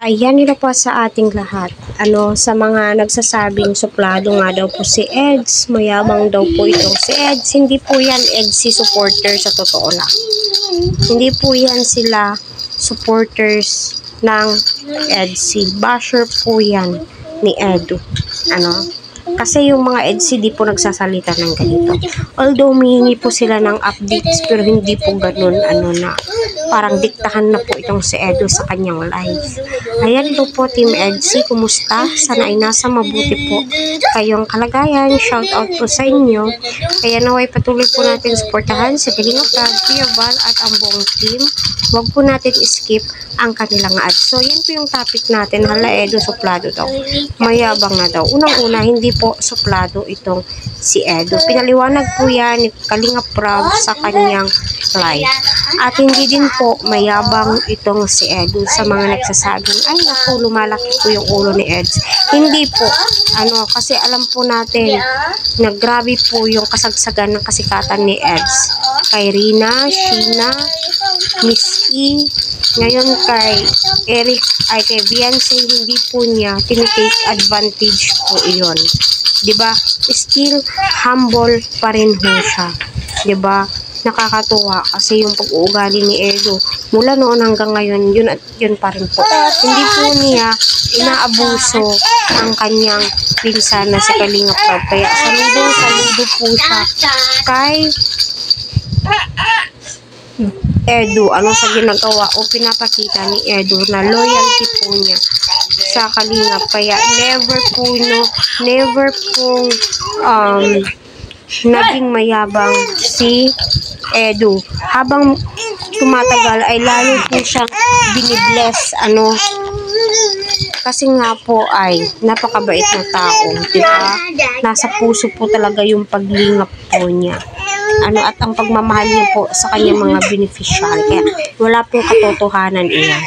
Ayan, nila po sa ating lahat. Sa mga nagsasabing suplado nga daw po si Eds, mayabang daw po itong si Eds. Hindi po yan Edsy supporter sa totoo lang. Hindi po yan sila supporters ng Edsy. Basher po yan ni Edu. Kasi yung mga Edsy di po nagsasalita ng ganito. Although humihingi po sila ng updates, pero hindi po ganun, na parang diktahan na po itong si Edu sa kanyang live. Ayan po Team Edsy, kumusta? Sana ay nasa mabuti po kayong kalagayan. Shout out po sa inyo. Kaya naway patuloy po natin suportahan si Kalinga Prab, Kuya Val at ang buong team. Huwag po natin skip ang kanilang ads. So yan po yung topic natin. Hala, Edu suplado daw. Mayabang na daw. Unang-una, hindi po suplado itong si Edu. Pinaliwanag po yan ni Kalinga Prab sa kanyang live. At hindi din po mayabang itong si Edu sa mga nagsasabing, ay naku, lumalaki po yung ulo ni Eds. Hindi po. Kasi alam po natin na grabe po yung kasagsagan ng kasikatan ni Eds. Kay Rina, Sheena, Miss E, ngayon kay Eric, ay kay Beyonce, hindi po niya tinitake advantage po iyon. Diba? Still humble pa rin po siya. Diba? Nakakatuwa kasi yung pag-uugali ni Edu mula noon hanggang ngayon, yun pa rin po. Hindi po niya inaabuso ang kanyang pinsan na si Kalinga Prab. Kaya saludo po siya kay Edu. Sa ginagawa o pinapakita ni Edu na loyalty po niya sa Kalinga. Kaya never po naging mayabang si Edu. Habang tumatagal ay lalo po siyang binibless. Kasi nga po ay napakabait na tao, diba? Nasa puso po talaga yung paglingap po niya. At ang pagmamahal niya po sa kanyang mga beneficiary. Kaya wala pong katotohanan iyan.